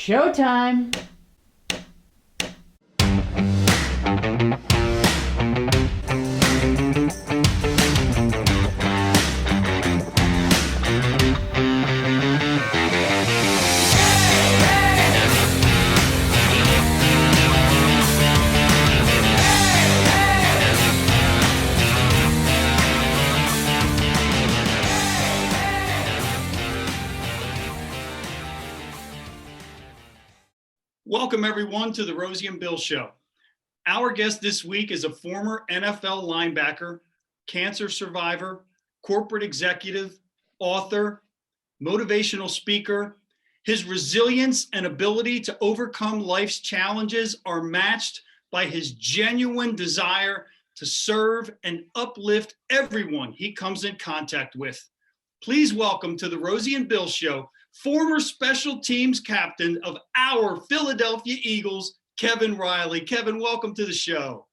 Showtime. Welcome, everyone, to the Rosie and Bill Show. Our guest this week is a former NFL linebacker, cancer survivor, corporate executive, author, motivational speaker. His resilience and ability to overcome life's challenges are matched by his genuine desire to serve and uplift everyone he comes in contact with. Please welcome to the Rosie and Bill Show, former special teams captain of our Philadelphia Eagles, Kevin Reilly. Kevin, welcome to the show.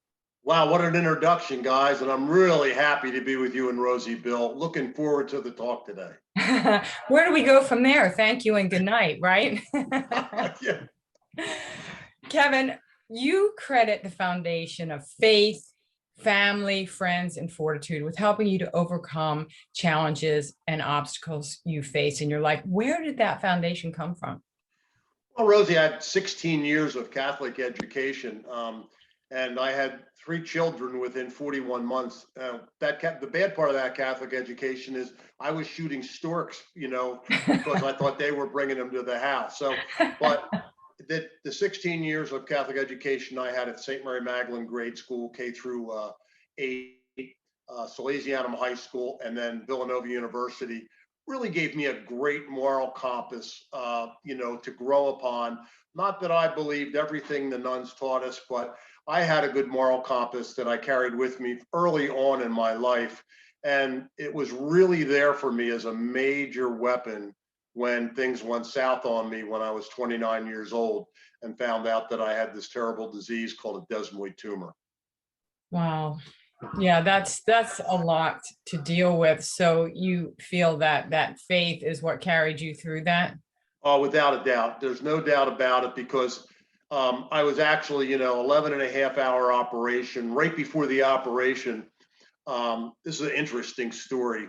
Wow, what an introduction, guys. And I'm really happy to be with you and Rosie, Bill. Looking forward to the talk today. Where do we go from there? Thank you and good night, right? Yeah. Kevin, you credit the foundation of faith, family, friends, and fortitude with helping you to overcome challenges and obstacles you face in your life. Where did that foundation come from? Well, Rosie, I had 16 years of Catholic education, and I had 3 children within 41 months. The bad part of that Catholic education is I was shooting storks, because I thought they were bringing them to the house. So, but the 16 years of Catholic education I had at St. Mary Magdalene Grade School, K through 8, Salesianum High School, and then Villanova University really gave me a great moral compass, to grow upon. Not that I believed everything the nuns taught us, but I had a good moral compass that I carried with me early on in my life. And it was really there for me as a major weapon when things went south on me when I was 29 years old and found out that I had this terrible disease called a desmoid tumor. Wow. Yeah, that's a lot to deal with. So you feel that faith is what carried you through that? Oh, without a doubt. There's no doubt about it, because I was actually, 11 and a half hour operation. Right before the operation, this is an interesting story.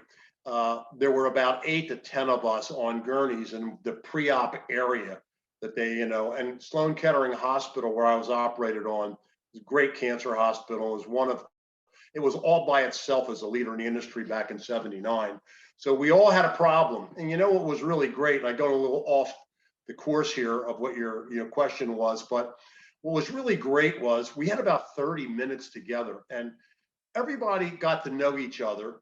There were about 8 to 10 of us on gurneys in the pre-op area that they, and Sloan Kettering Hospital, where I was operated on, was a great cancer hospital. It was all by itself as a leader in the industry back in '79. So we all had a problem. And what was really great, and I go a little off the course here of what your question was, but what was really great was we had about 30 minutes together, and everybody got to know each other,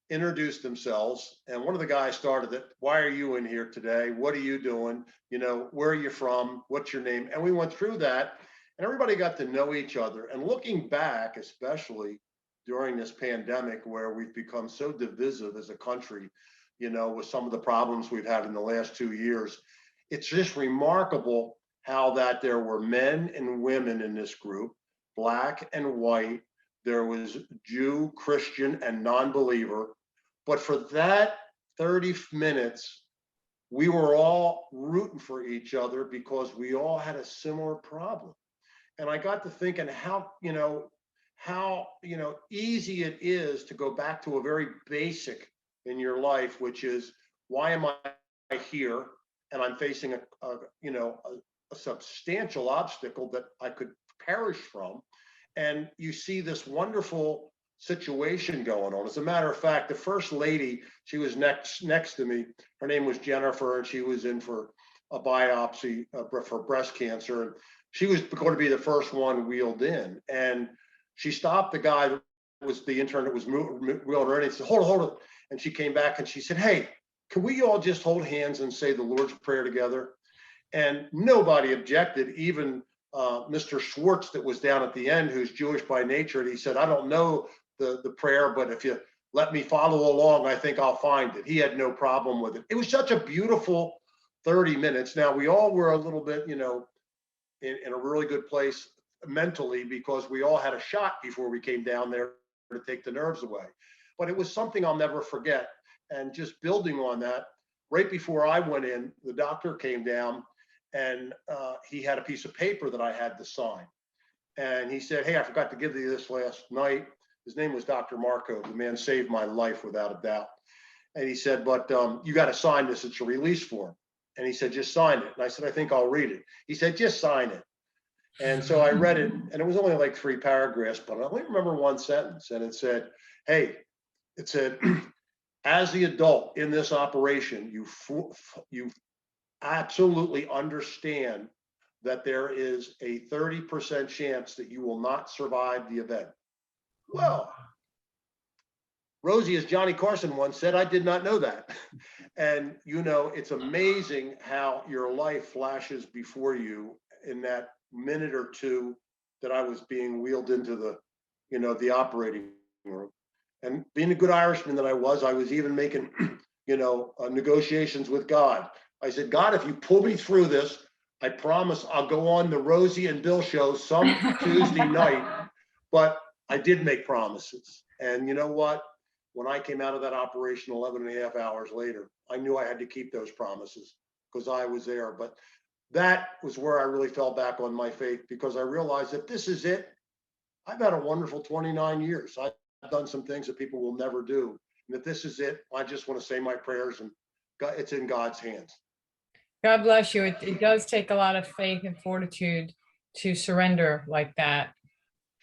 introduced themselves. And one of the guys started it. Why are you in here today? What are you doing? Where are you from? What's your name? And we went through that, and everybody got to know each other. And looking back, especially during this pandemic where we've become so divisive as a country, with some of the problems we've had in the last 2 years, it's just remarkable how that there were men and women in this group, black and white. There was Jew, Christian, and non-believer. But for that 30 minutes, we were all rooting for each other because we all had a similar problem. And I got to thinking how easy it is to go back to a very basic in your life, which is, why am I here? And I'm facing a substantial obstacle that I could perish from. And you see this wonderful situation going on. As a matter of fact, the first lady, she was next to me. Her name was Jennifer, and she was in for a biopsy for breast cancer. And she was going to be the first one wheeled in. And she stopped the guy that was the intern that was wheeling her in. And he said, hold it. And she came back and she said, hey, can we all just hold hands and say the Lord's Prayer together? And nobody objected, even Mr. Schwartz that was down at the end, who's Jewish by nature. And he said, I don't know the prayer, but if you let me follow along, I think I'll find it. He had no problem with it. It was such a beautiful 30 minutes. Now, we all were a little bit, in a really good place mentally, because we all had a shot before we came down there to take the nerves away. But it was something I'll never forget. And just building on that, right before I went in, the doctor came down and he had a piece of paper that I had to sign. And he said, "Hey, I forgot to give you this last night." His name was Dr. Marco. The man saved my life without a doubt. And he said, "But you got to sign this. It's a release form." And he said, "Just sign it." And I said, "I think I'll read it." He said, "Just sign it." And so I read it, and it was only like 3 paragraphs, but I only remember one sentence. And it said, "Hey," it said, "as the adult in this operation, you absolutely understand that there is a 30% chance that you will not survive the event." Well, Rosie, as Johnny Carson once said, I did not know that. And, it's amazing how your life flashes before you in that minute or two that I was being wheeled into the operating room. And being a good Irishman that I was even making, negotiations with God. I said, "God, if you pull me through this, I promise I'll go on the Rosie and Bill show some Tuesday night." But I did make promises. And you know what? When I came out of that operation 11 and a half hours later, I knew I had to keep those promises because I was there. But that was where I really fell back on my faith, because I realized that this is it. I've had a wonderful 29 years. I've done some things that people will never do. And if this is it, I just want to say my prayers, and it's in God's hands. God bless you. It does take a lot of faith and fortitude to surrender like that.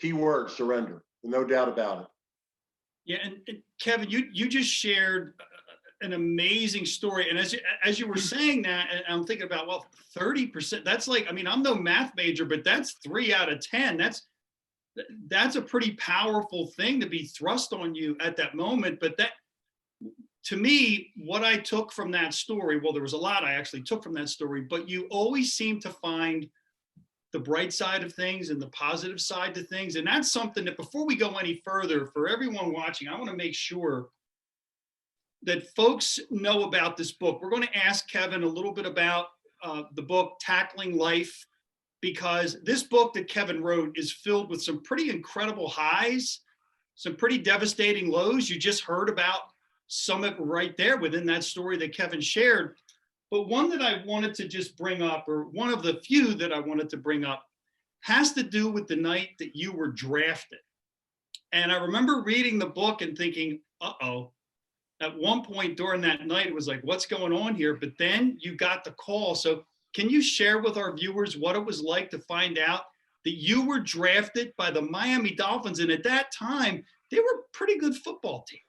Key word, surrender. No doubt about it. Yeah, and Kevin, you just shared an amazing story. And as you were saying that, and I'm thinking about, well, 30%, that's like, I mean, I'm no math major, but that's 3 out of 10. That's a pretty powerful thing to be thrust on you at that moment. But that, to me, what I took from that story, well, there was a lot I actually took from that story, but you always seem to find the bright side of things and the positive side to things. And that's something that, before we go any further, for everyone watching, I want to make sure that folks know about this book. We're going to ask Kevin a little bit about the book, Tackling Life, because this book that Kevin wrote is filled with some pretty incredible highs, some pretty devastating lows. You just heard about some of it right there within that story that Kevin shared. But one that I wanted to just bring up, or one of the few that I wanted to bring up, has to do with the night that you were drafted. And I remember reading the book and thinking, uh-oh. At one point during that night, it was like, what's going on here? But then you got the call. So can you share with our viewers what it was like to find out that you were drafted by the Miami Dolphins? And at that time, they were a pretty good football team.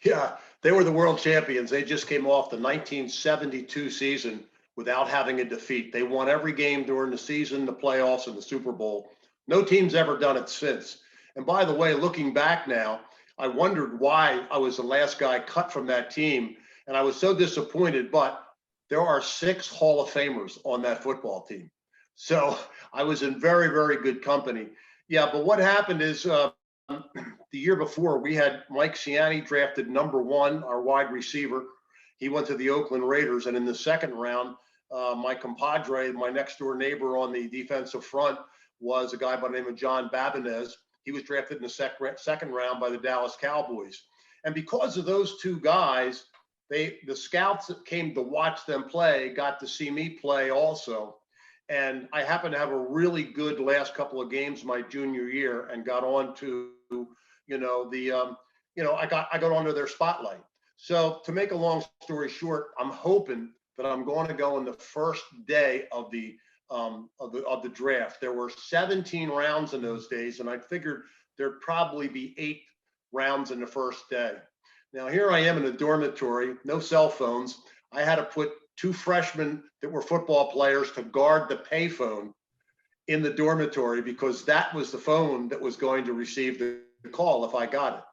Yeah, they were the world champions. They just came off the 1972 season without having a defeat. They won every game during the season, the playoffs, and the Super Bowl. No team's ever done it since. And by the way, looking back now, I wondered why I was the last guy cut from that team. And I was so disappointed, but there are 6 Hall of Famers on that football team. So I was in very, very good company. Yeah, but what happened is the year before, we had Mike Ciani drafted number 1, our wide receiver. He went to the Oakland Raiders. And in the second round, my compadre, my next door neighbor on the defensive front, was a guy by the name of John Babinez. He was drafted in the second round by the Dallas Cowboys. And because of those 2 guys, the scouts that came to watch them play got to see me play also. And I happened to have a really good last couple of games my junior year, and got on to, I got onto their spotlight. So to make a long story short, I'm hoping that I'm going to go in the first day of the draft. There were 17 rounds in those days, and I figured there'd probably be 8 rounds in the first day. Now here I am in a dormitory, no cell phones. I had to put 2 freshmen that were football players to guard the payphone in the dormitory, because that was the phone that was going to receive the call if I got it.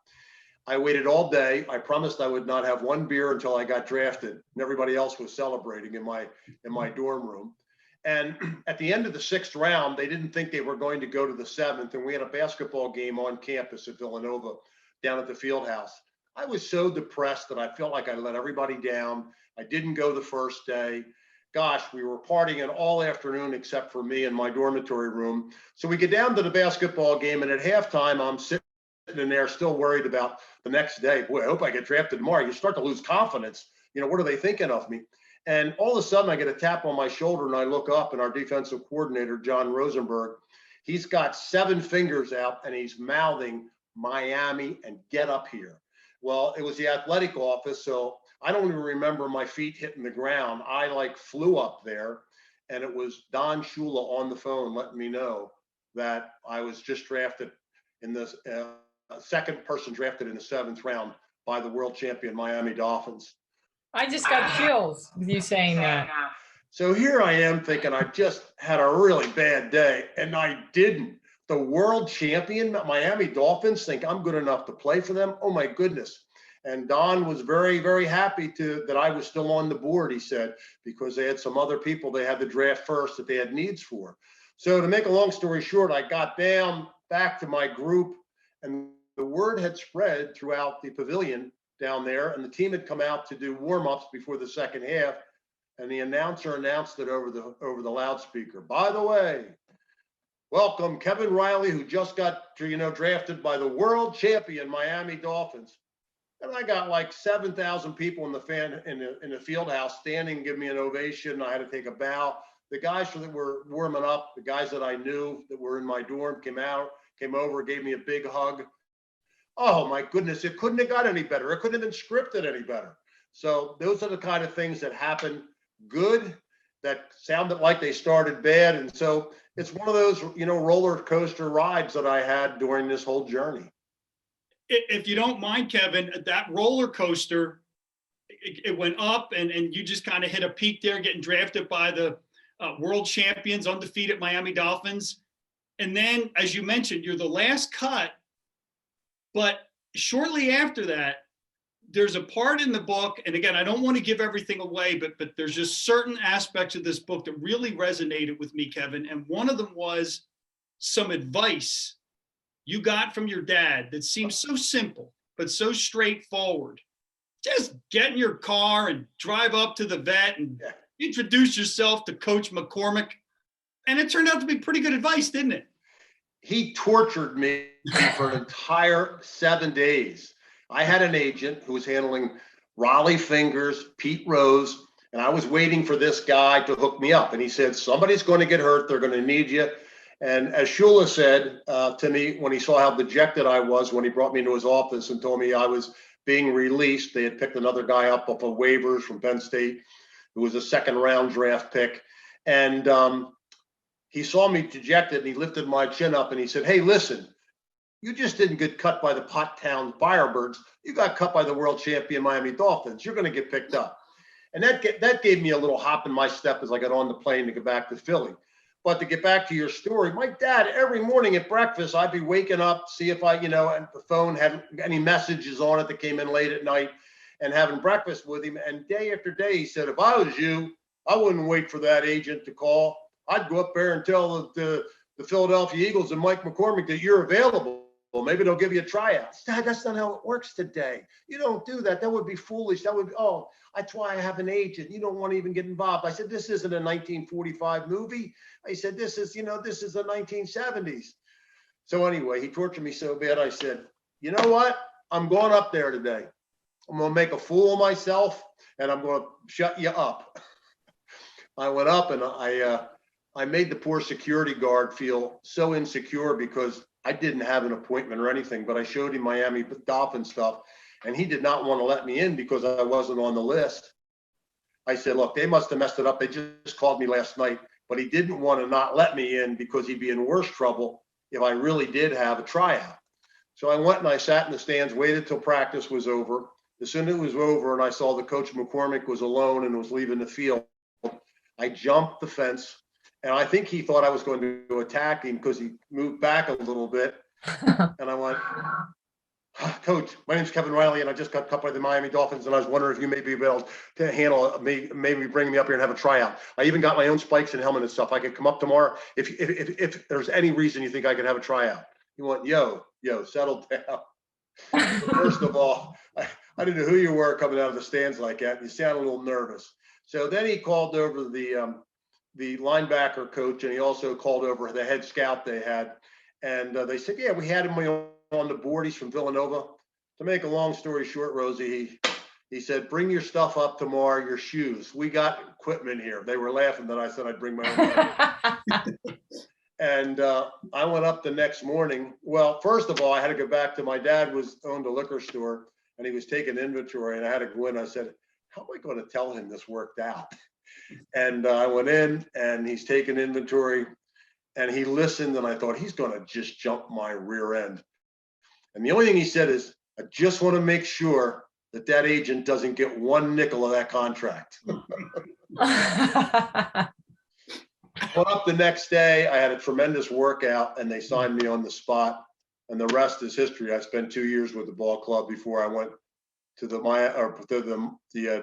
I waited all day. I promised I would not have 1 beer until I got drafted, and everybody else was celebrating in my dorm room. And at the end of the 6th round, they didn't think they were going to go to the 7th, and we had a basketball game on campus at Villanova down at the field house. I was so depressed that I felt like I let everybody down. I didn't go the first day. Gosh, we were partying all afternoon except for me in my dormitory room. So we get down to the basketball game, and at halftime, I'm sitting in there still worried about the next day. Boy, I hope I get drafted tomorrow. You start to lose confidence. What are they thinking of me? And all of a sudden I get a tap on my shoulder and I look up, and our defensive coordinator, John Rosenberg, he's got 7 fingers out and he's mouthing Miami and get up here. Well, it was the athletic office, so I don't even remember my feet hitting the ground. I like flew up there, and it was Don Shula on the phone letting me know that I was just drafted in this second person drafted in the 7th round by the world champion Miami Dolphins. I just got chills with you saying that. So here I am thinking I just had a really bad day, and I didn't. The world champion Miami Dolphins think I'm good enough to play for them. Oh my goodness. And Don was very, very happy that I was still on the board, he said, because they had some other people they had to draft first that they had needs for. So to make a long story short, I got down back to my group, and the word had spread throughout the pavilion down there, and the team had come out to do warm-ups before the second half, and the announcer announced it over the loudspeaker. By the way, welcome Kevin Reilly, who just got drafted by the world champion Miami Dolphins. And I got like 7,000 people in the field house standing, give me an ovation. I had to take a bow. The guys that were warming up, the guys that I knew that were in my dorm came over, gave me a big hug. Oh my goodness, it couldn't have got any better. It couldn't have been scripted any better. So those are the kind of things that happen good, that sounded like they started bad. And so it's one of those, roller coaster rides that I had during this whole journey. If you don't mind, Kevin, that roller coaster, it went up and you just kind of hit a peak there, getting drafted by the world champions, undefeated Miami Dolphins. And then, as you mentioned, you're the last cut. But shortly after that, there's a part in the book, and again, I don't want to give everything away, but there's just certain aspects of this book that really resonated with me, Kevin. And one of them was some advice you got from your dad that seems so simple, but so straightforward. Just get in your car and drive up to the vet and introduce yourself to Coach McCormick. And it turned out to be pretty good advice, didn't it? He tortured me for an entire 7 days. I had an agent who was handling Raleigh Fingers, Pete Rose, and I was waiting for this guy to hook me up. And he said, somebody's going to get hurt. They're going to need you. And as Shula said to me when he saw how dejected I was when he brought me into his office and told me I was being released, they had picked another guy up off of waivers from Penn State, who was a 2nd round draft pick. And he saw me dejected, and he lifted my chin up and he said, hey, listen, you just didn't get cut by the Potttown Firebirds. You got cut by the world champion Miami Dolphins. You're going to get picked up. And that gave me a little hop in my step as I got on the plane to get back to Philly. But to get back to your story, my dad, every morning at breakfast, I'd be waking up, see if and the phone had any messages on it that came in late at night, and having breakfast with him. And day after day, he said, if I was you, I wouldn't wait for that agent to call. I'd go up there and tell the Philadelphia Eagles and Mike McCormick that you're available. Well, maybe they'll give you a tryout. Dad, that's not how it works today. You don't do that. That would be foolish. That would be, that's why I have an agent. You don't want to even get involved. I said, this isn't a 1945 movie. I said, this is the 1970s. So anyway, he tortured me so bad. I said, you know what? I'm going up there today. I'm going to make a fool of myself, and I'm going to shut you up. I went up, and I made the poor security guard feel so insecure because I didn't have an appointment or anything, but I showed him Miami Dolphin stuff, and he did not want to let me in because I wasn't on the list. I said, look, they must have messed it up. They just called me last night, but he didn't want to not let me in because he'd be in worse trouble if I really did have a tryout. So I went and I sat in the stands, waited till practice was over. As soon as it was over and I saw that Coach McCormick was alone and was leaving the field, I jumped the fence. And I think he thought I was going to attack him because he moved back a little bit. And I went, Coach, my name's Kevin Reilly, and I just got cut by the Miami Dolphins, and I was wondering if you may be able to handle maybe bring me up here and have a tryout. I even got my own spikes and helmet and stuff. I could come up tomorrow if there's any reason you think I could have a tryout. He went, yo, settle down. First of all, I didn't know who you were coming out of the stands like that. You sound a little nervous. So then he called over the linebacker coach, and he also called over the head scout they had. And they said, yeah, we had him on the board. He's from Villanova. To make a long story short, Rosie, He said, bring your stuff up tomorrow, your shoes. We got equipment here. They were laughing that I said I'd bring my own equipment. And I went up the next morning. Well, first of all, I had to go back to my dad owned a liquor store, and he was taking inventory, and I had to go in. I said, how am I going to tell him this worked out? And I went in, and he's taking inventory, and he listened, and I thought, he's going to just jump my rear end. And the only thing he said is, I just want to make sure that agent doesn't get one nickel of that contract. Went up the next day. I had a tremendous workout, and they signed me on the spot. And the rest is history. I spent 2 years with the ball club before I went to the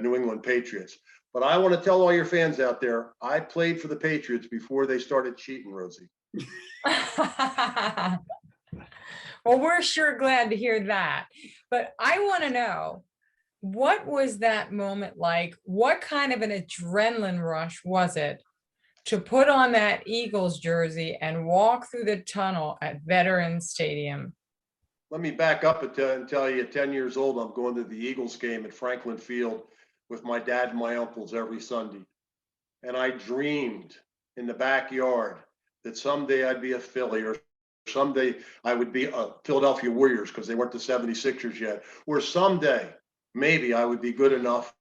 New England Patriots. But I want to tell all your fans out there, I played for the Patriots before they started cheating, Rosie. Well, we're sure glad to hear that. But I want to know, what was that moment like? What kind of an adrenaline rush was it to put on that Eagles jersey and walk through the tunnel at Veterans Stadium? Let me back up and tell you, at 10 years old, I'm going to the Eagles game at Franklin Field with my dad and my uncles every Sunday. And I dreamed in the backyard that someday I'd be a Philly, or someday I would be a Philadelphia Warriors, because they weren't the 76ers yet, or someday maybe I would be good enough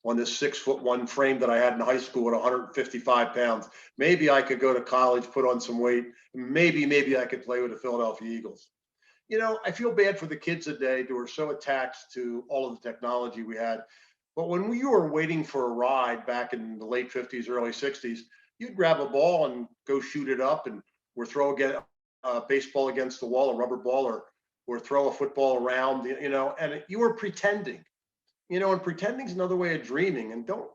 on this 6'1" frame that I had in high school at 155 pounds. Maybe I could go to college, put on some weight. Maybe I could play with the Philadelphia Eagles. You know, I feel bad for the kids today who are so attached to all of the technology we had. But when you were waiting for a ride back in the late 50s, early 60s, you'd grab a ball and go shoot it up, or throw a baseball against the wall, a rubber ball, or throw a football around, and you were pretending. And pretending is another way of dreaming, and don't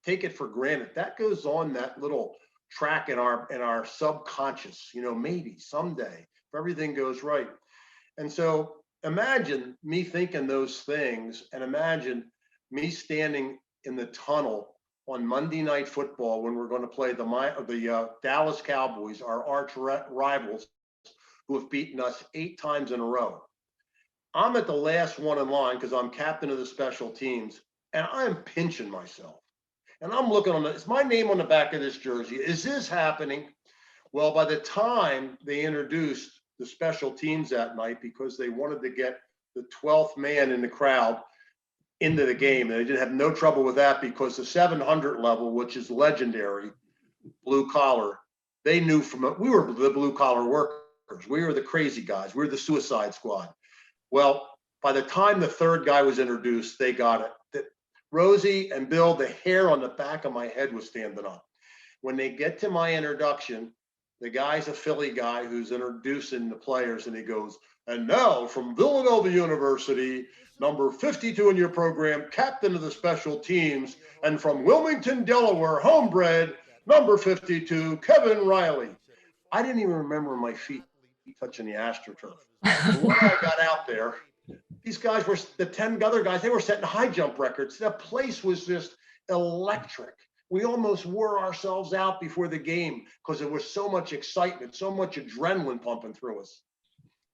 take it for granted. That goes on that little track in our subconscious, maybe someday, if everything goes right. And so imagine me thinking those things, and imagine me standing in the tunnel on Monday Night Football when we're going to play the Dallas Cowboys, our arch rivals, who have beaten us 8 times in a row. I'm at the last one in line because I'm captain of the special teams, and I'm pinching myself. And I'm looking is my name on the back of this jersey? Is this happening? Well, by the time they introduced the special teams that night, because they wanted to get the 12th man in the crowd into the game, and they didn't have no trouble with that, because the 700 level, which is legendary, blue collar, they knew we were the blue collar workers. We were the crazy guys. We were the Suicide Squad. Well, by the time the third guy was introduced, they got it. That Rosie and Bill, the hair on the back of my head was standing up. When they get to my introduction, the guy's a Philly guy who's introducing the players, and he goes, and now from Villanova University, number 52 in your program, captain of the special teams, and from Wilmington, Delaware, homebred, number 52, Kevin Reilly. I didn't even remember my feet touching the AstroTurf. When I got out there, these guys were, the 10 other guys, they were setting high jump records. The place was just electric. We almost wore ourselves out before the game because there was so much excitement, so much adrenaline pumping through us.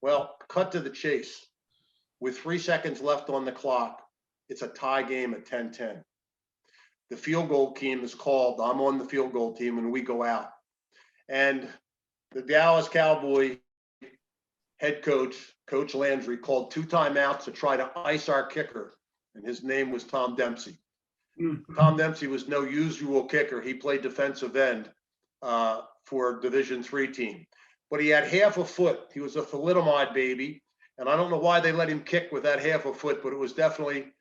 Well, cut to the chase. With 3 seconds left on the clock, it's a tie game at 10-10. The field goal team is called. I'm on the field goal team, and we go out. And the Dallas Cowboy head coach, Coach Landry, called 2 timeouts to try to ice our kicker, and his name was Tom Dempsey. Tom Dempsey was no usual kicker. He played defensive end for a Division III team, but he had half a foot. He was a thalidomide baby, and I don't know why they let him kick with that half a foot, but it was definitely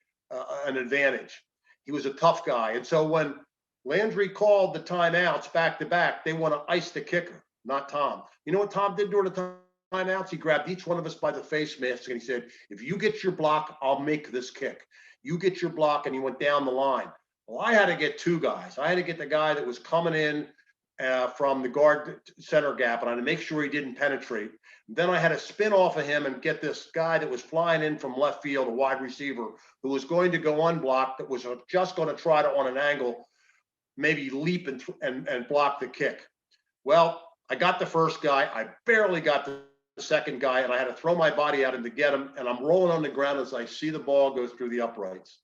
an advantage. He was a tough guy, and so when Landry called the timeouts back to back, they want to ice the kicker, not Tom. You know what Tom did during the timeouts? He grabbed each one of us by the face mask, and he said, if you get your block, I'll make this kick. You get your block, and he went down the line. Well, I had to get 2 guys. I had to get the guy that was coming in from the guard center gap, and I had to make sure he didn't penetrate. Then I had to spin off of him and get this guy that was flying in from left field, a wide receiver, who was going to go unblocked, that was just going to try to, on an angle, maybe leap and block the kick. Well, I got the first guy. I barely got the second guy, and I had to throw my body at him to get him, and I'm rolling on the ground as I see the ball go through the uprights.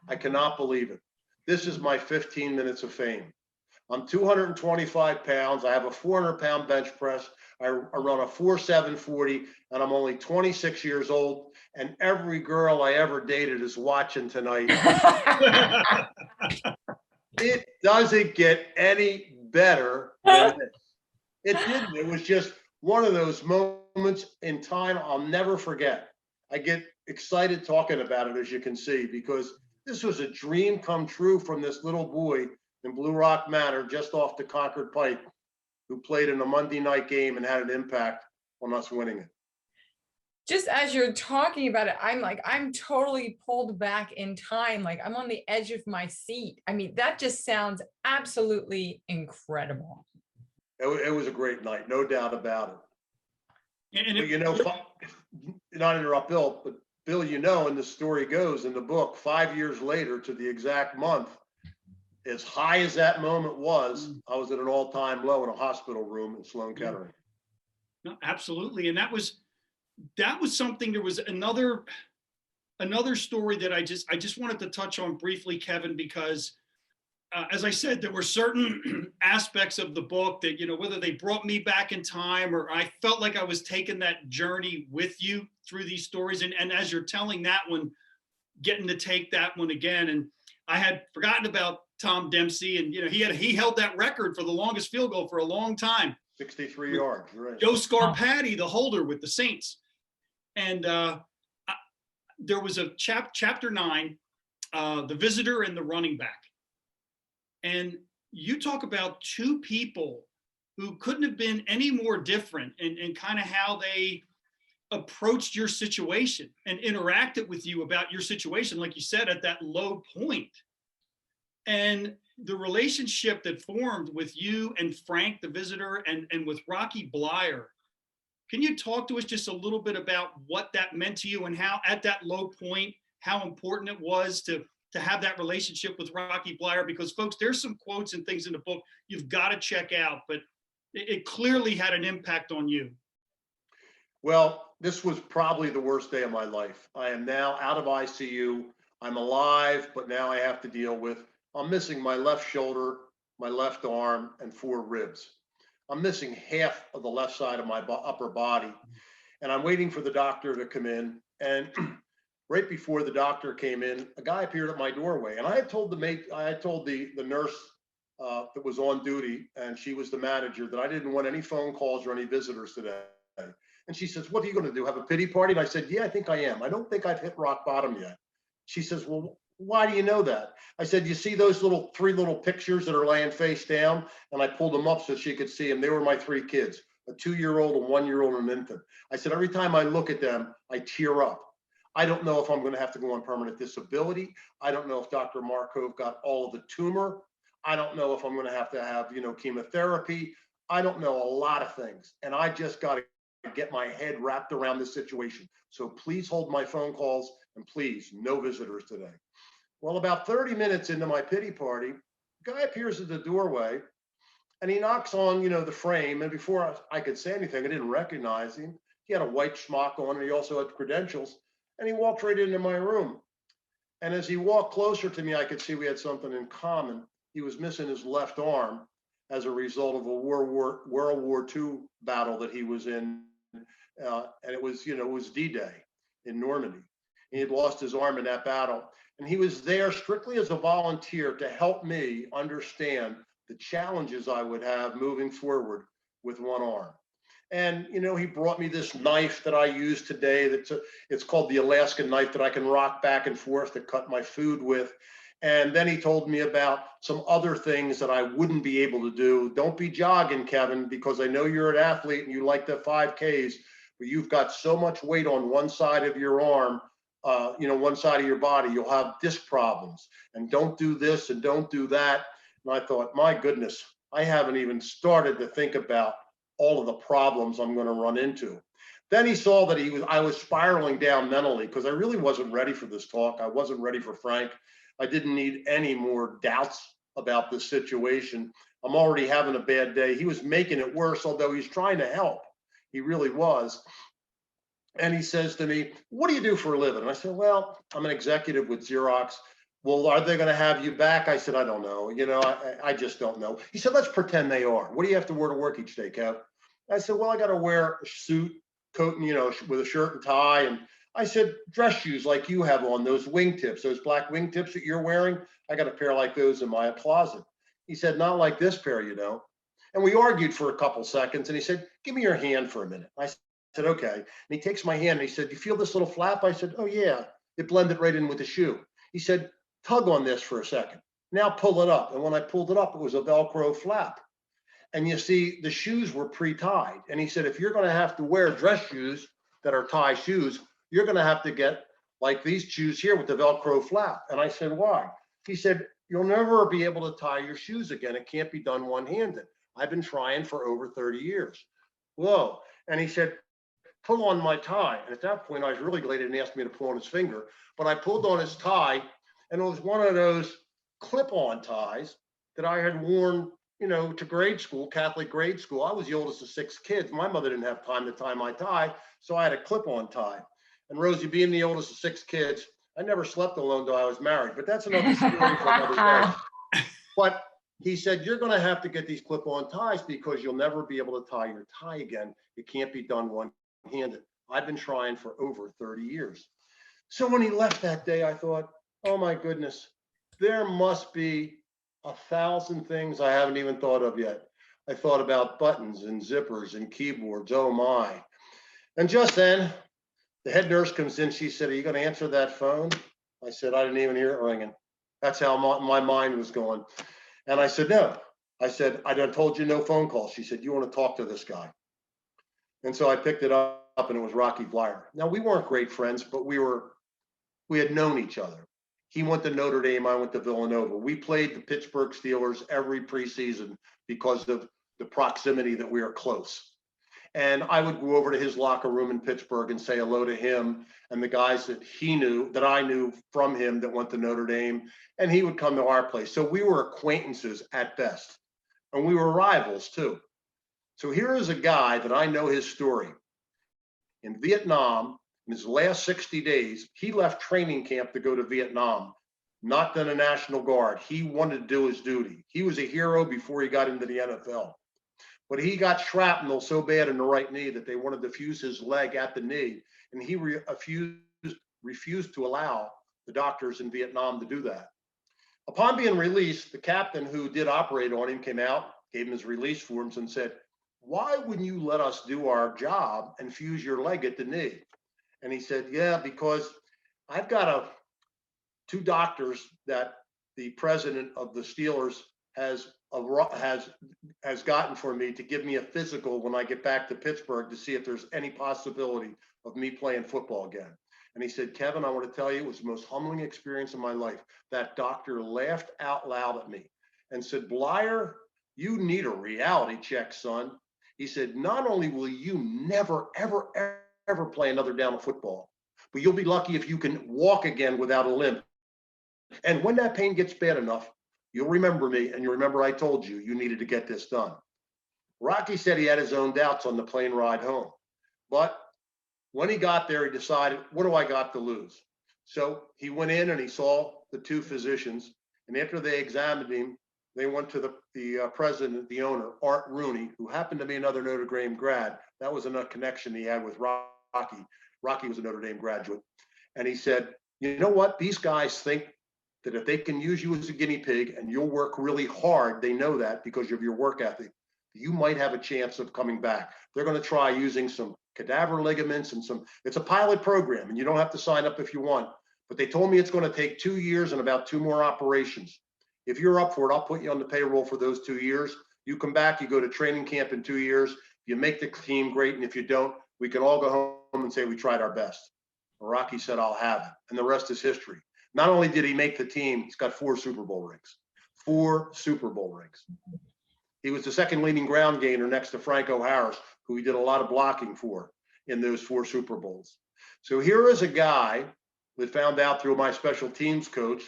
I cannot believe it. This is my 15 minutes of fame. I'm 225 pounds. I have a 400-pound bench press. I run a 4.7 40, and I'm only 26 years old. And every girl I ever dated is watching tonight. It doesn't get any better than this. It didn't. It was just one of those moments in time I'll never forget. I get excited talking about it, as you can see, because this was a dream come true from this little boy in Blue Rock Manor, just off the Concord Pike, who played in a Monday night game and had an impact on us winning it. Just as you're talking about it, I'm totally pulled back in time. Like I'm on the edge of my seat. I mean, that just sounds absolutely incredible. It was a great night, no doubt about it. And But you know, not interrupt Bill, but Bill, you know, and the story goes in the book, 5 years later to the exact month, as high as that moment was, I was at an all-time low in a hospital room in Sloan Kettering. no, absolutely. And that was something. There was another story that I just wanted to touch on briefly, Kevin, because as I said, there were certain aspects of the book that, you know, whether they brought me back in time or I felt like I was taking that journey with you through these stories. And as you're telling that one, getting to take that one again. And I had forgotten about Tom Dempsey, and, you know, he held that record for the longest field goal for a long time. 63 yards, right. Joe Scarpati, the holder with the Saints. And there was a chapter 9, the visitor and the running back. And you talk about two people who couldn't have been any more different and kind of how they approached your situation and interacted with you about your situation, like you said, at that low point. And the relationship that formed with you and Frank, the visitor, and with Rocky Bleier. Can you talk to us just a little bit about what that meant to you and how at that low point, how important it was to have that relationship with Rocky Bleier? Because folks, there's some quotes and things in the book you've got to check out, but it clearly had an impact on you. Well, this was probably the worst day of my life. I am now out of ICU. I'm alive, but now I have to deal with, I'm missing my left shoulder, my left arm, and 4 ribs. I'm missing half of the left side of my upper body. And I'm waiting for the doctor to come in. And right before the doctor came in, a guy appeared at my doorway. And I had told the nurse that was on duty, and she was the manager, that I didn't want any phone calls or any visitors today. And she says, "What are you going to do? Have a pity party?" And I said, "Yeah, I think I am. I don't think I've hit rock bottom yet." She says, "Well, why do you know that?" I said, "You see those 3 little pictures that are laying face down?" And I pulled them up so she could see them. They were my 3 kids, a 2-year-old, a 1-year-old, and an infant. I said, every time I look at them, I tear up. I don't know if I'm going to have to go on permanent disability. I don't know if Dr. Markov got all of the tumor. I don't know if I'm going to have, chemotherapy. I don't know a lot of things. And I just got to get my head wrapped around this situation. So please hold my phone calls, and please, no visitors today. Well, about 30 minutes into my pity party, a guy appears at the doorway, and he knocks on, the frame. And before I could say anything, I didn't recognize him. He had a white schmuck on, and he also had credentials. And he walked right into my room. And as he walked closer to me, I could see we had something in common. He was missing his left arm as a result of a World War II battle that he was in. And it was D-Day in Normandy. He had lost his arm in that battle. And he was there strictly as a volunteer to help me understand the challenges I would have moving forward with one arm. And, he brought me this knife that I use today. It's called the Alaskan knife that I can rock back and forth to cut my food with. And then he told me about some other things that I wouldn't be able to do. Don't be jogging, Kevin, because I know you're an athlete and you like the 5Ks, but you've got so much weight on one side of your arm, one side of your body, you'll have disc problems. And don't do this and don't do that. And I thought, my goodness, I haven't even started to think about all of the problems I'm going to run into. Then he saw that I was spiraling down mentally, because I really wasn't ready for this talk. I wasn't ready for Frank. I didn't need any more doubts about this situation. I'm already having a bad day. He was making it worse, although he's trying to help. He really was. And he says to me, "What do you do for a living?" And I said, "Well, I'm an executive with Xerox. well, are they going to have you back? I said, I don't know. I just don't know. He said, let's pretend they are. What do you have to wear to work each day, Kev? I said, well, I got to wear a suit, coat, and, with a shirt and tie. And I said, dress shoes like you have on, those wingtips, those black wingtips that you're wearing. I got a pair like those in my closet. He said, not like this pair, And we argued for a couple seconds. And he said, give me your hand for a minute. I said, okay. And he takes my hand and he said, you feel this little flap? I said, oh, yeah. It blended right in with the shoe. He said, tug on this for a second. Now pull it up. And when I pulled it up, it was a Velcro flap. And you see, the shoes were pre-tied. And he said, if you're going to have to wear dress shoes that are tie shoes, you're going to have to get like these shoes here with the Velcro flap. And I said, why? He said, you'll never be able to tie your shoes again. It can't be done one-handed. I've been trying for over 30 years. Whoa. And he said, pull on my tie. And at that point, I was really glad he didn't ask me to pull on his finger. But I pulled on his tie, and it was one of those clip-on ties that I had worn, to grade school, Catholic grade school. I was the oldest of 6 kids. My mother didn't have time to tie my tie, so I had a clip-on tie. And Rosie, being the oldest of 6 kids, I never slept alone till I was married. But that's another story for another day. But he said, you're going to have to get these clip-on ties because you'll never be able to tie your tie again. It can't be done one-handed. I've been trying for over 30 years. So when he left that day, I thought, oh my goodness, there must be 1,000 things I haven't even thought of yet. I thought about buttons and zippers and keyboards. Oh my. And just then, the head nurse comes in. She said, are you going to answer that phone? I said, I didn't even hear it ringing. That's how my mind was going. And I said, no. I said, I done told you no phone calls. She said, you want to talk to this guy? And so I picked it up, and it was Rocky Flyer. Now, we weren't great friends, but we had known each other. He went to Notre Dame, I went to Villanova. We played the Pittsburgh Steelers every preseason because of the proximity that we are close. And I would go over to his locker room in Pittsburgh and say hello to him and the guys that I knew from him that went to Notre Dame, and he would come to our place. So we were acquaintances at best, and we were rivals too. So here is a guy that I know his story. In Vietnam, in his last 60 days, he left training camp to go to Vietnam, not in the National Guard. He wanted to do his duty. He was a hero before he got into the NFL. But he got shrapnel so bad in the right knee that they wanted to fuse his leg at the knee, and he refused to allow the doctors in Vietnam to do that. Upon being released, the captain who did operate on him came out, gave him his release forms, and said, why wouldn't you let us do our job and fuse your leg at the knee? And he said, yeah, because I've got 2 doctors that the president of the Steelers has gotten for me to give me a physical when I get back to Pittsburgh to see if there's any possibility of me playing football again. And he said, Kevin, I want to tell you, it was the most humbling experience of my life. That doctor laughed out loud at me and said, Blyer, you need a reality check, son. He said, not only will you never, ever, ever play another down of football, but you'll be lucky if you can walk again without a limp. And when that pain gets bad enough, you'll remember me, and you remember I told you you needed to get this done. Rocky said he had his own doubts on the plane ride home. But when he got there, he decided, what do I got to lose? So he went in and he saw the 2 physicians. And after they examined him, they went to the president, the owner, Art Rooney, who happened to be another Notre Dame grad. That was a connection he had with Rocky. Rocky was a Notre Dame graduate. And he said, you know what? These guys think that if they can use you as a guinea pig and you'll work really hard, they know that because of your work ethic, you might have a chance of coming back. They're going to try using some cadaver ligaments and it's a pilot program, and you don't have to sign up if you want. But they told me it's going to take 2 years and about 2 more operations. If you're up for it, I'll put you on the payroll for those 2 years. You come back, you go to training camp in 2 years. You make the team, great. And if you don't, we can all go home and say we tried our best. Rocky said, I'll have it. And the rest is history. Not only did he make the team, he's got 4 Super Bowl rings. 4 Super Bowl rings. He was the second leading ground gainer next to Franco Harris, who he did a lot of blocking for in those 4 Super Bowls. So here is a guy that found out through my special teams coach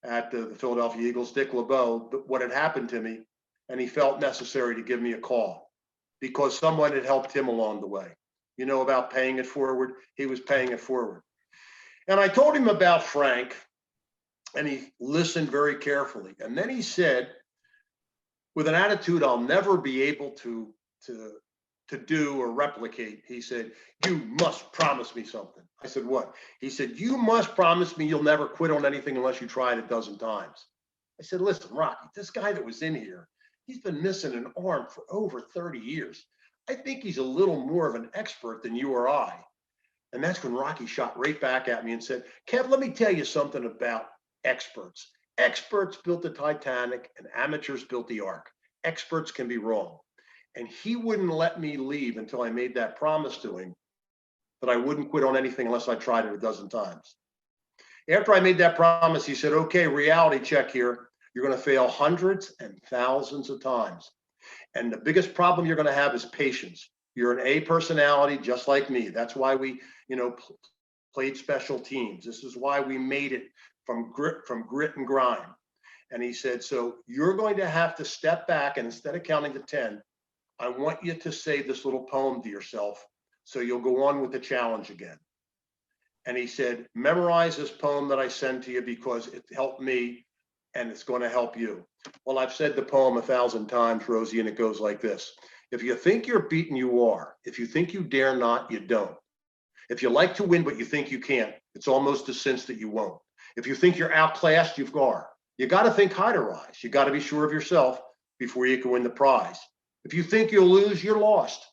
at the Philadelphia Eagles, Dick LeBeau, what had happened to me, and he felt necessary to give me a call because someone had helped him along the way. You know about paying it forward? He was paying it forward. And I told him about Frank, and he listened very carefully. And then he said, with an attitude I'll never be able to do or replicate, he said, "You must promise me something." I said, "What?" He said, "You must promise me you'll never quit on anything unless you try it a dozen times." I said, "Listen, Rocky, this guy that was in here, he's been missing an arm for over 30 years. I think he's a little more of an expert than you or I." And that's when Rocky shot right back at me and said, "Kev, let me tell you something about experts. Experts built the Titanic and amateurs built the Ark. Experts can be wrong." And he wouldn't let me leave until I made that promise to him that I wouldn't quit on anything unless I tried it a dozen times. After I made that promise, he said, "Okay, reality check here. You're going to fail hundreds and thousands of times. And the biggest problem you're going to have is patience. You're an A personality, just like me. That's why we, played special teams. This is why we made it from grit and grind." And he said, "So you're going to have to step back, and instead of counting to 10, I want you to say this little poem to yourself so you'll go on with the challenge again." And he said, "Memorize this poem that I send to you because it helped me and it's going to help you." Well, I've said the poem 1,000 times, Rosie, and it goes like this. If you think you're beaten, you are. If you think you dare not, you don't. If you like to win, but you think you can't, it's almost a cinch that you won't. If you think you're outclassed, you've got. You got to think high to rise. You got to be sure of yourself before you can win the prize. If you think you'll lose, you're lost.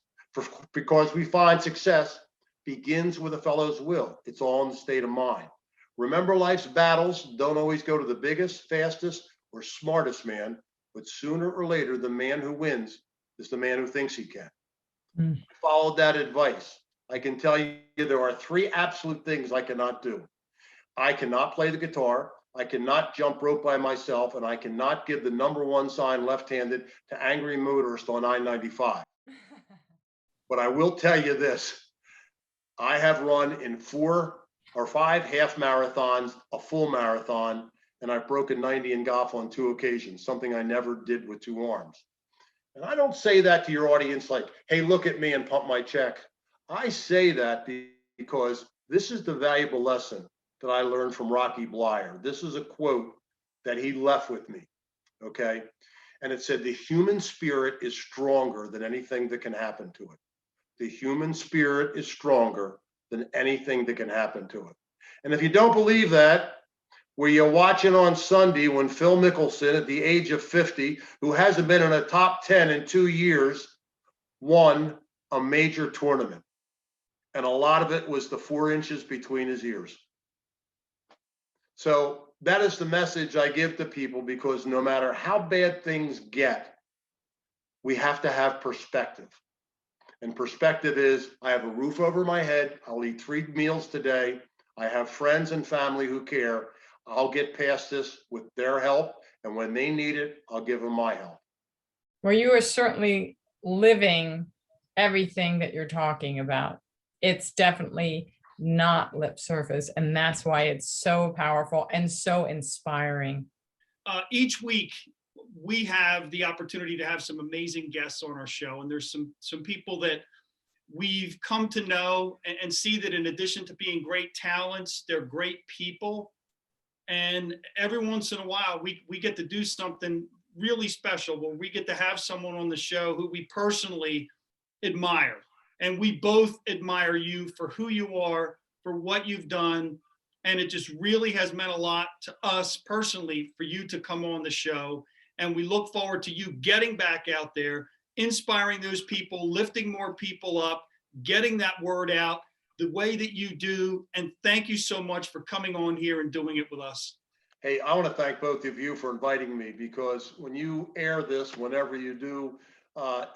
Because we find success begins with a fellow's will. It's all in the state of mind. Remember, life's battles don't always go to the biggest, fastest, or smartest man, but sooner or later, the man who wins is the man who thinks he can. I followed that advice. I can tell you there are 3 absolute things I cannot do. I cannot play the guitar. I cannot jump rope by myself, and I cannot give the #1 sign left-handed to angry motorist on I-95. But I will tell you this, I have run in 4 or 5 half marathons, a full marathon, and I've broken 90 in golf on 2 occasions, something I never did with 2 arms. And I don't say that to your audience like, "Hey, look at me and pump my check." I say that because this is the valuable lesson that I learned from Rocky Blyer. This is a quote that he left with me, okay? And it said, "The human spirit is stronger than anything that can happen to it. The human spirit is stronger than anything that can happen to it." And if you don't believe that, were you watching on Sunday when Phil Mickelson, at the age of 50, who hasn't been in a top 10 in 2 years, won a major tournament? And a lot of it was the 4 inches between his ears. So that is the message I give to people, because no matter how bad things get, we have to have perspective. And perspective is, I have a roof over my head. I'll eat 3 meals today. I have friends and family who care. I'll get past this with their help. And when they need it, I'll give them my help. Well, you are certainly living everything that you're talking about. It's definitely not lip surface. And that's why it's so powerful and so inspiring. Each week, we have the opportunity to have some amazing guests on our show. And there's some people that we've come to know and see that in addition to being great talents, they're great people. And every once in a while, we get to do something really special where we get to have someone on the show who we personally admire. And we both admire you for who you are, for what you've done. And it just really has meant a lot to us personally for you to come on the show. And we look forward to you getting back out there, inspiring those people, lifting more people up, getting that word out the way that you do. And thank you so much for coming on here and doing it with us. Hey, I want to thank both of you for inviting me, because when you air this, whenever you do,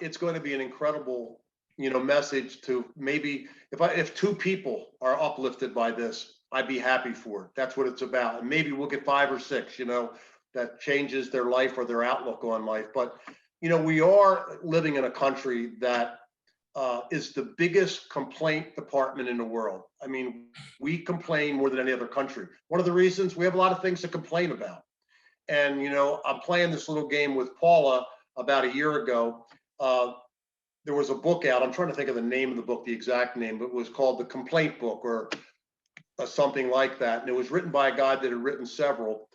it's going to be an incredible, message to maybe if 2 people are uplifted by this, I'd be happy for it. That's what it's about. And maybe we'll get 5 or 6, that changes their life or their outlook on life. But, we are living in a country that is the biggest complaint department in the world. I mean, we complain more than any other country. One of the reasons, we have a lot of things to complain about. And, I'm playing this little game with Paula about a year ago. There was a book out. I'm trying to think of the name of the book, the exact name, but it was called The Complaint Book or something like that. And it was written by a guy that had written several.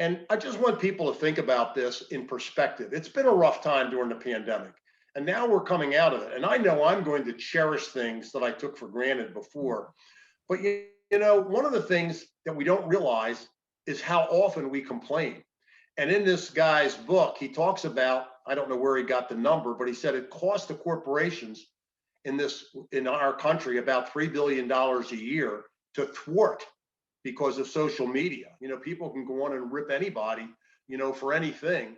And I just want people to think about this in perspective. It's been a rough time during the pandemic, and now we're coming out of it. And I know I'm going to cherish things that I took for granted before. But one of the things that we don't realize is how often we complain. And in this guy's book, he talks about, I don't know where he got the number, but he said it cost the corporations in our country about $3 billion a year to thwart because of social media. People can go on and rip anybody, for anything.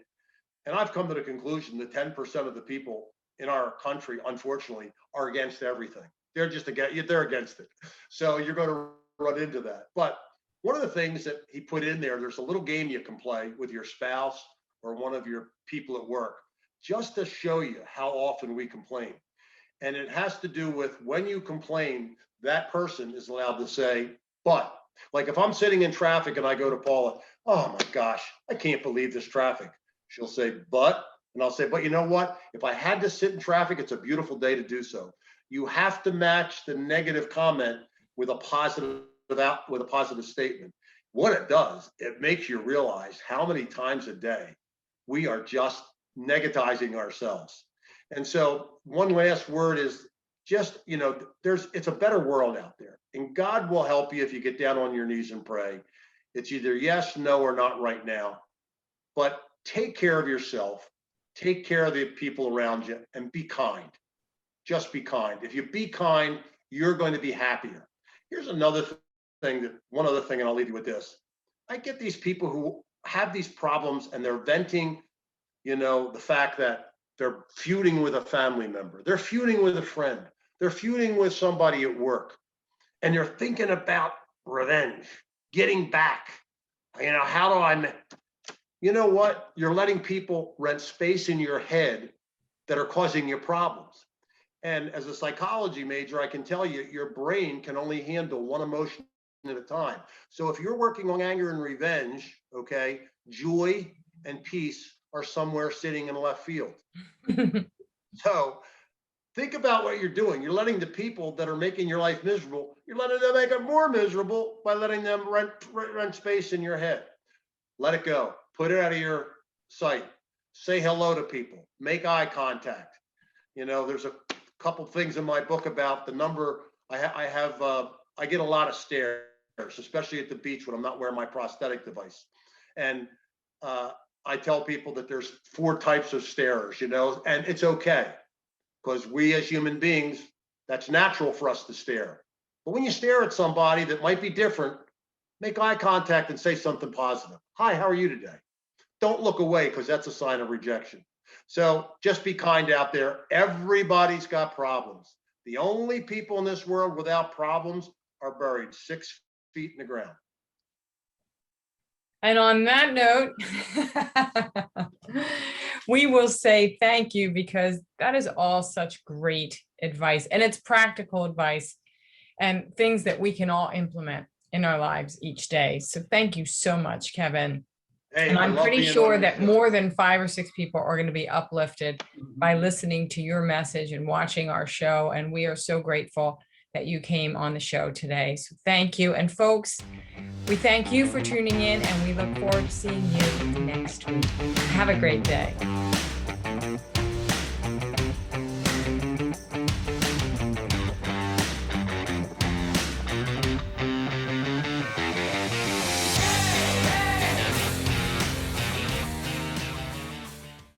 And I've come to the conclusion that 10% of the people in our country, unfortunately, are against everything. They're against it. So you're going to run into that. But one of the things that he put in there's a little game you can play with your spouse or one of your people at work, just to show you how often we complain. And it has to do with when you complain, that person is allowed to say, but. Like if I'm sitting in traffic and I go to Paula, oh my gosh, I can't believe this traffic. She'll say, but, and I'll say, but you know what? If I had to sit in traffic, it's a beautiful day to do so. You have to match the negative comment with a positive statement. What it does, it makes you realize how many times a day we are just negativizing ourselves. And so one last word is just, it's a better world out there, and God will help you if you get down on your knees and pray. It's either yes, no, or not right now, but take care of yourself, take care of the people around you, and be kind. Just be kind. If you be kind, you're going to be happier. Here's another one other thing, and I'll leave you with this. I get these people who have these problems and they're venting, the fact that they're feuding with a family member. They're feuding with a friend. They're feuding with somebody at work. And they're thinking about revenge, getting back. How do I, you know what? You're letting people rent space in your head that are causing you problems. And as a psychology major, I can tell you, your brain can only handle one emotion at a time. So if you're working on anger and revenge, okay, joy and peace are somewhere sitting in left field. So think about what you're doing. You're letting the people that are making your life miserable, you're letting them make it more miserable by letting them rent space in your head. Let it go. Put it out of your sight. Say hello to people. Make eye contact. There's a couple things in my book about the number. I get a lot of stares, especially at the beach when I'm not wearing my prosthetic device. And I tell people that there's 4 types of starers, and it's okay. Because we as human beings, that's natural for us to stare. But when you stare at somebody that might be different, make eye contact and say something positive. Hi, how are you today? Don't look away, because that's a sign of rejection. So just be kind out there. Everybody's got problems. The only people in this world without problems are buried 6 feet in the ground. And on that note, we will say thank you, because that is all such great advice, and it's practical advice and things that we can all implement in our lives each day. So thank you so much, Kevin. Hey, and I'm pretty sure that more than 5 or 6 people are going to be uplifted by listening to your message and watching our show. And we are so grateful that you came on the show today. So thank you. And folks, we thank you for tuning in, and we look forward to seeing you next week. Have a great day.